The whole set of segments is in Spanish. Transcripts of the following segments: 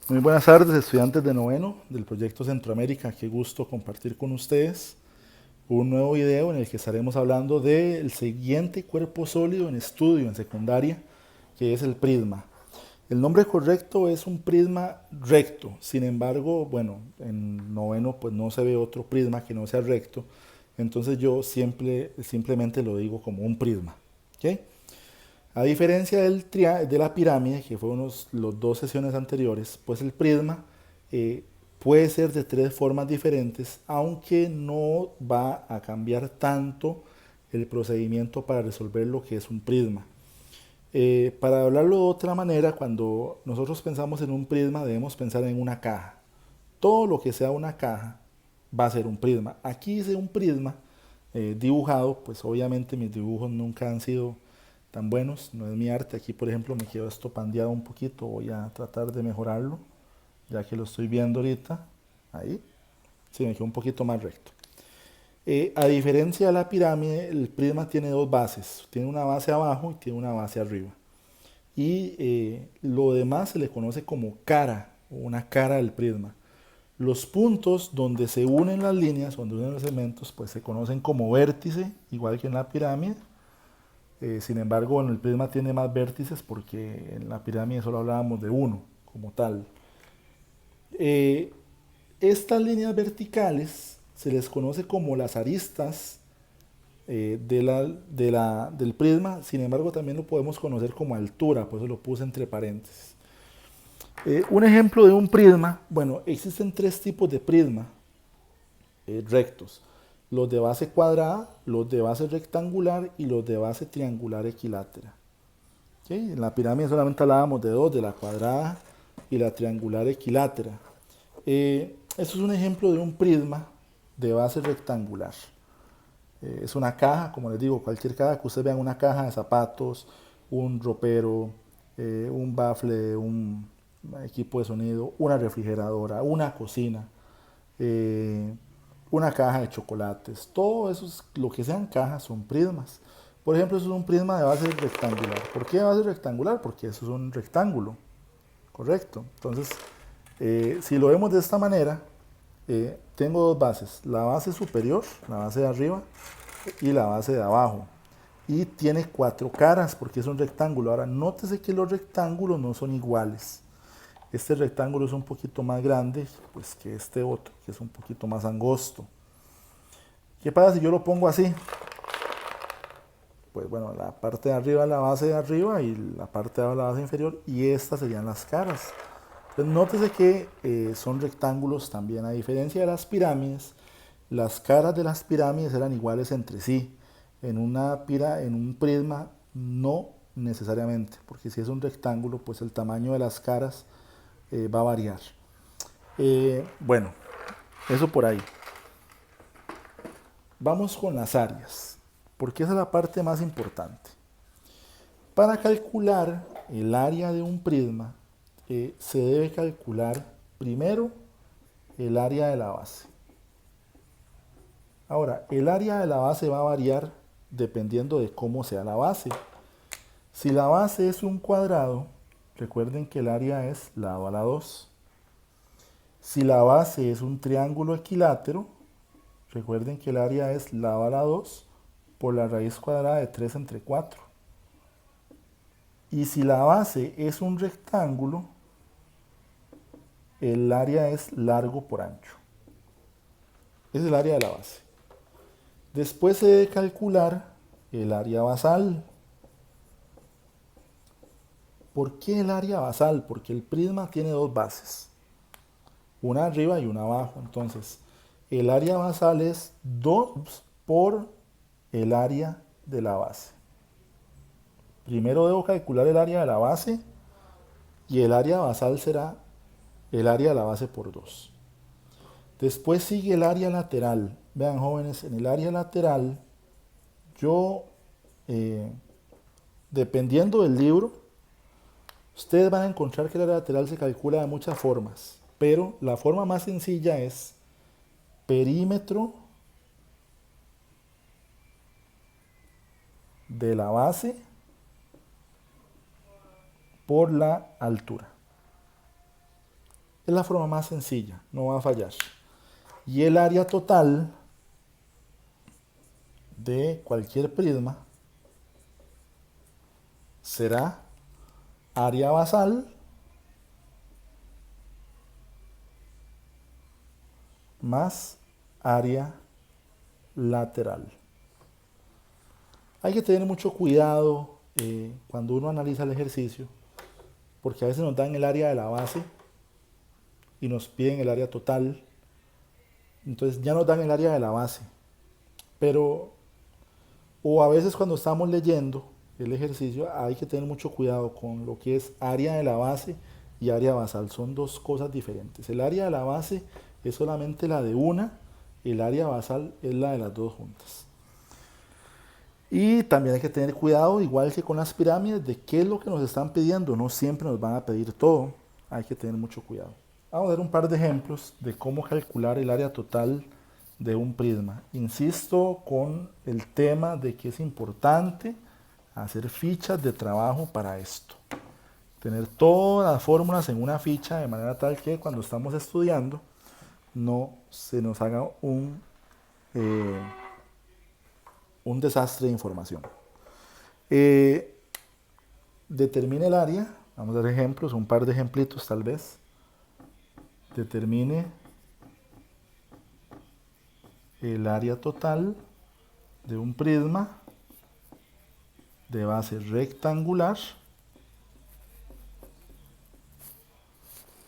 Muy buenas tardes, estudiantes de noveno del proyecto Centroamérica. Qué gusto compartir con ustedes un nuevo video en el que estaremos hablando del siguiente cuerpo sólido en estudio en secundaria, que es el prisma. El nombre correcto es un prisma recto. Sin embargo, bueno, en noveno pues no se ve otro prisma que no sea recto. Entonces yo simplemente lo digo como un prisma. ¿Ok? A diferencia de la pirámide, que fue los dos sesiones anteriores, pues el prisma puede ser de tres formas diferentes, aunque no va a cambiar tanto el procedimiento para resolver lo que es un prisma. Para hablarlo de otra manera, cuando nosotros pensamos en un prisma, debemos pensar en una caja. Todo lo que sea una caja va a ser un prisma. Aquí hice un prisma dibujado, pues obviamente mis dibujos nunca han sido tan buenos, no es mi arte. Aquí por ejemplo me quedó esto pandeado un poquito, voy a tratar de mejorarlo, ya que lo estoy viendo ahorita. Ahí, sí, me quedó un poquito más recto. A diferencia de la pirámide, el prisma tiene dos bases, tiene una base abajo y tiene una base arriba. Y lo demás se le conoce como cara, o una cara del prisma. Los puntos donde se unen las líneas, donde unen los elementos, pues se conocen como vértice, igual que en la pirámide. Sin embargo, en el prisma tiene más vértices porque en la pirámide solo hablábamos de uno como tal. Eh, Estas líneas verticales se les conoce como las aristas del prisma. Sin embargo, también lo podemos conocer como altura, por eso lo puse entre paréntesis. Un ejemplo de un prisma, bueno, existen tres tipos de prisma rectos: los de base cuadrada, los de base rectangular y los de base triangular equilátera. ¿Sí? En la pirámide solamente hablábamos de dos, de la cuadrada y la triangular equilátera. Esto es un ejemplo de un prisma de base rectangular. Es una caja, como les digo, cualquier caja que ustedes vean, una caja de zapatos, un ropero, un bafle, un equipo de sonido, una refrigeradora, una cocina, eh, una caja de chocolates. Todo eso, lo que sean cajas, son prismas. Por ejemplo, eso es un prisma de base rectangular. ¿Por qué de base rectangular? Porque eso es un rectángulo, correcto. Entonces, si lo vemos de esta manera, tengo dos bases: la base superior, la base de arriba, y la base de abajo. Y tiene cuatro caras porque es un rectángulo. Ahora, nótese que los rectángulos no son iguales. Este rectángulo es un poquito más grande pues, que este otro, que es un poquito más angosto. ¿Qué pasa si yo lo pongo así? Pues bueno, la parte de arriba es la base de arriba y la parte de abajo la base inferior, y estas serían las caras. Entonces, nótese que son rectángulos también. A diferencia de las pirámides, las caras de las pirámides eran iguales entre sí. En un prisma no necesariamente, porque si es un rectángulo, pues el tamaño de las caras va a variar. Bueno, eso por ahí. Vamos con las áreas, porque esa es la parte más importante. Para calcular el área de un prisma, se debe calcular primero el área de la base. Ahora, el área de la base va a variar dependiendo de cómo sea la base. Si la base es un cuadrado, recuerden que el área es lado a la 2. Si la base es un triángulo equilátero, recuerden que el área es lado a la 2 por la raíz cuadrada de 3 entre 4. Y si la base es un rectángulo, el área es largo por ancho. Es el área de la base. Después se debe calcular el área basal. ¿Por qué el área basal? Porque el prisma tiene dos bases, una arriba y una abajo. Entonces, el área basal es 2 por el área de la base. Primero debo calcular el área de la base y el área basal será el área de la base por 2. Después sigue el área lateral. Vean, jóvenes, en el área lateral, yo, eh, dependiendo del libro, ustedes van a encontrar que el área lateral se calcula de muchas formas, pero la forma más sencilla es perímetro de la base por la altura. Es la forma más sencilla, no va a fallar. Y el área total de cualquier prisma será área basal más área lateral. Hay que tener mucho cuidado cuando uno analiza el ejercicio, porque a veces nos dan el área de la base y nos piden el área total. Entonces ya nos dan el área de la base, pero o a veces cuando estamos leyendo el ejercicio hay que tener mucho cuidado con lo que es área de la base y área basal. Son dos cosas diferentes. El área de la base es solamente la de una, el área basal es la de las dos juntas. Y también hay que tener cuidado, igual que con las pirámides, de qué es lo que nos están pidiendo. No siempre nos van a pedir todo, hay que tener mucho cuidado. Vamos a ver un par de ejemplos de cómo calcular el área total de un prisma. Insisto con el tema de que es importante hacer fichas de trabajo para esto. Tener todas las fórmulas en una ficha de manera tal que cuando estamos estudiando no se nos haga un desastre de información. Determine el área, vamos a dar ejemplos, un par de ejemplitos tal vez. Determine el área total de un prisma de base rectangular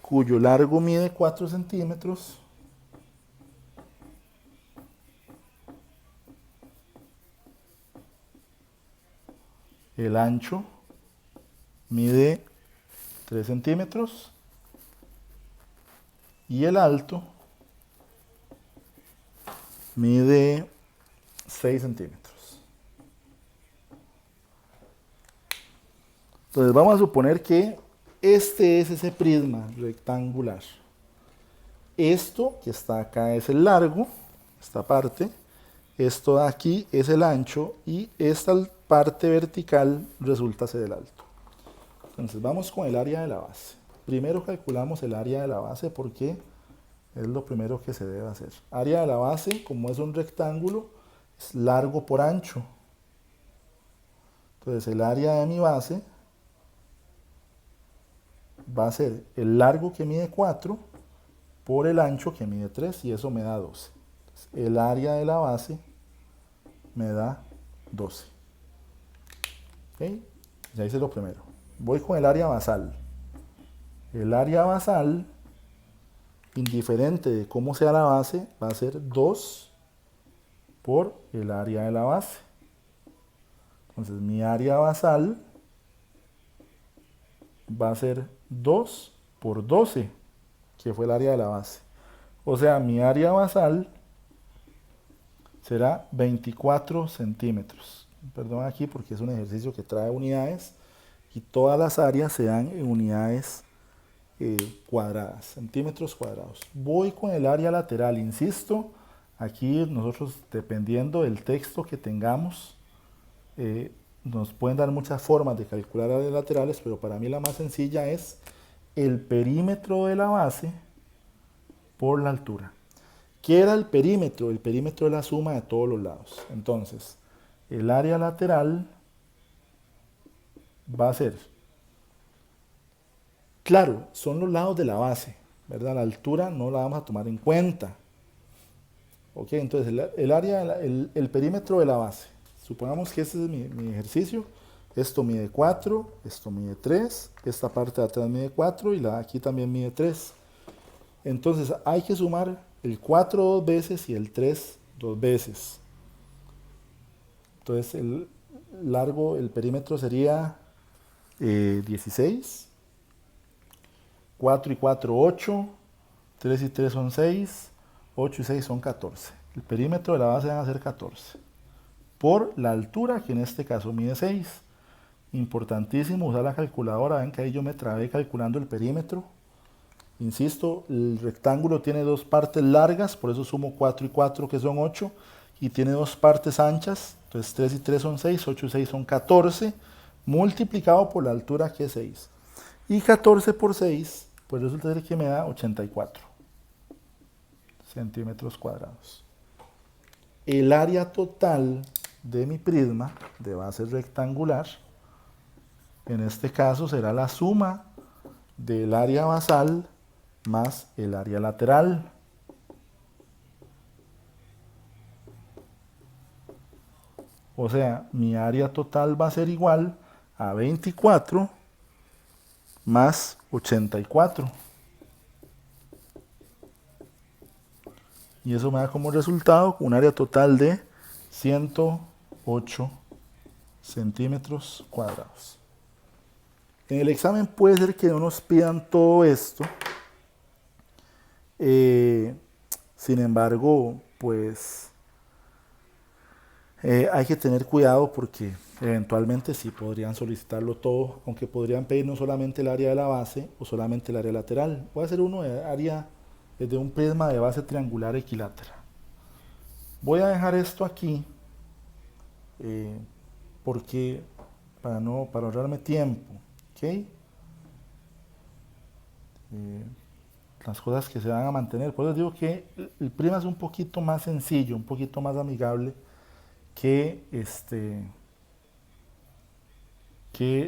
cuyo largo mide 4 centímetros el ancho mide 3 centímetros y el alto mide 6 centímetros. Entonces vamos a suponer que este es ese prisma rectangular. Esto que está acá es el largo, esta parte. Esto de aquí es el ancho y esta parte vertical resulta ser el alto. Entonces vamos con el área de la base. Primero calculamos el área de la base porque es lo primero que se debe hacer. Área de la base, como es un rectángulo, es largo por ancho. Entonces el área de mi base va a ser el largo que mide 4 por el ancho que mide 3 y eso me da 12. Entonces, el área de la base me da 12. ¿Okay? Ya hice lo primero. Voy con el área basal. El área basal, indiferente de cómo sea la base, va a ser 2 por el área de la base. Entonces mi área basal va a ser 2 por 12, que fue el área de la base. O sea, mi área basal será 24 centímetros. Perdón aquí porque es un ejercicio que trae unidades y todas las áreas se dan en unidades cuadradas, centímetros cuadrados. Voy con el área lateral, insisto, aquí nosotros dependiendo del texto que tengamos, nos pueden dar muchas formas de calcular áreas laterales, pero para mí la más sencilla es el perímetro de la base por la altura. ¿Qué era el perímetro? El perímetro es la suma de todos los lados. Entonces, el área lateral va a ser, claro, son los lados de la base, ¿verdad? La altura no la vamos a tomar en cuenta. Ok, entonces el perímetro de la base. Supongamos que este es mi ejercicio. Esto mide 4, esto mide 3, esta parte de atrás mide 4 y la de aquí también mide 3. Entonces hay que sumar el 4 dos veces y el 3 dos veces. Entonces el perímetro sería 16. 4 y 4, 8. 3 y 3 son 6. 8 y 6 son 14. El perímetro de la base van a ser 14. Por la altura, que en este caso mide 6. Importantísimo usar la calculadora. Ven que ahí yo me trabé calculando el perímetro. Insisto, el rectángulo tiene dos partes largas, por eso sumo 4 y 4 que son 8. Y tiene dos partes anchas, entonces 3 y 3 son 6, 8 y 6 son 14, multiplicado por la altura que es 6. Y 14 por 6 Pues resulta ser que me da 84 centímetros cuadrados. El área total de mi prisma de base rectangular, en este caso será la suma del área basal más el área lateral. O sea, mi área total va a ser igual a 24 más 84. Y eso me da como resultado un área total de 108 centímetros cuadrados. En el examen puede ser que no nos pidan todo esto. Sin embargo, pues hay que tener cuidado porque eventualmente sí podrían solicitarlo todo, aunque podrían pedir no solamente el área de la base o solamente el área lateral. Voy a hacer uno de área de un prisma de base triangular equilátera. Voy a dejar esto aquí porque para ahorrarme tiempo, ¿ok? Las cosas que se van a mantener. Por eso digo que el prisma es un poquito más sencillo, un poquito más amigable que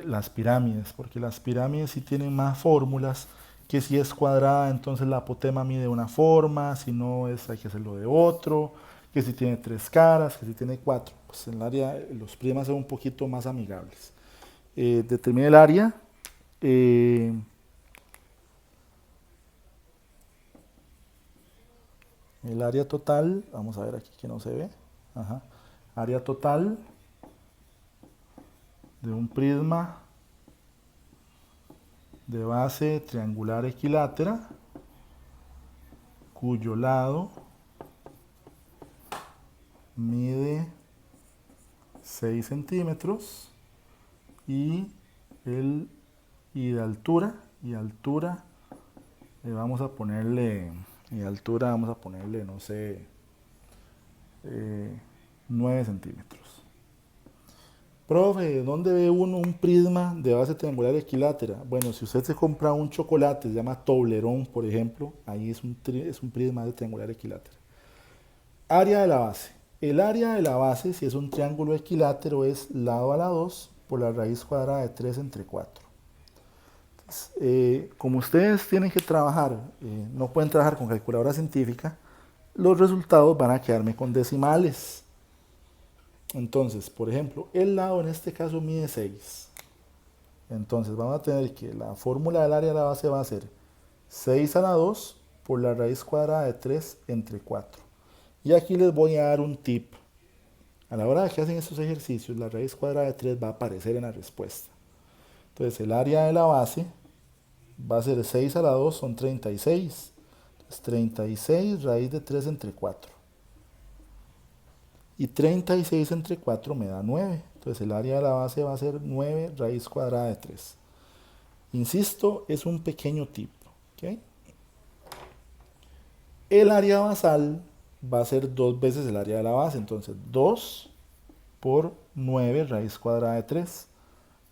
las pirámides, porque las pirámides sí tienen más fórmulas, que si es cuadrada entonces la apotema mide de una forma, si no es hay que hacerlo de otro, que si tiene 3 caras, que si tiene 4, pues en el área los prismas son un poquito más amigables. Determine el área. El área total, vamos a ver aquí que no se ve, ajá, área total de un prisma de base triangular equilátera cuyo lado mide 6 centímetros y de altura vamos a ponerle no sé 9 centímetros. Profe, ¿dónde ve uno un prisma de base triangular equilátera? Bueno, si usted se compra un chocolate, se llama Toblerón, por ejemplo, ahí es un prisma de triangular equilátera. Área de la base. El área de la base, si es un triángulo equilátero, es lado a la 2 por la raíz cuadrada de 3 entre 4. Entonces, como ustedes tienen que trabajar, no pueden trabajar con calculadora científica, los resultados van a quedarme con decimales. Entonces, por ejemplo, el lado en este caso mide 6. Entonces vamos a tener que la fórmula del área de la base va a ser 6 a la 2 por la raíz cuadrada de 3 entre 4. Y aquí les voy a dar un tip. A la hora de que hacen estos ejercicios, la raíz cuadrada de 3 va a aparecer en la respuesta. Entonces el área de la base va a ser 6 a la 2, son 36. Entonces 36 raíz de 3 entre 4. Y 36 entre 4 me da 9. Entonces el área de la base va a ser 9 raíz cuadrada de 3. Insisto, es un pequeño tip. ¿Okay? El área basal va a ser 2 veces el área de la base. Entonces 2 por 9 raíz cuadrada de 3.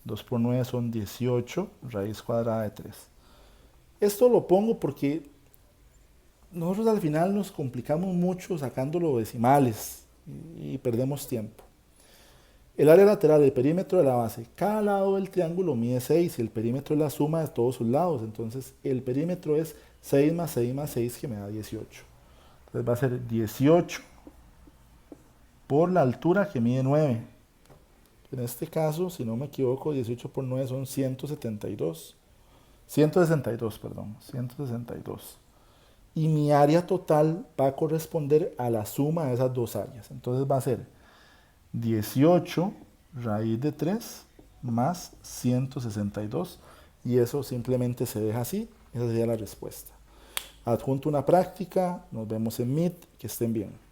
2 por 9 son 18 raíz cuadrada de 3. Esto lo pongo porque nosotros al final nos complicamos mucho sacándolo decimales y perdemos tiempo. El área lateral del perímetro de la base, cada lado del triángulo mide 6 y el perímetro es la suma de todos sus lados. Entonces el perímetro es 6 más 6 más 6 que me da 18. Entonces va a ser 18 por la altura que mide 9. En este caso, si no me equivoco, 18 por 9 son 162. 162, perdón, 162. Y mi área total va a corresponder a la suma de esas dos áreas. Entonces va a ser 18 raíz de 3 más 162. Y eso simplemente se deja así. Esa sería la respuesta. Adjunto una práctica. Nos vemos en Meet. Que estén bien.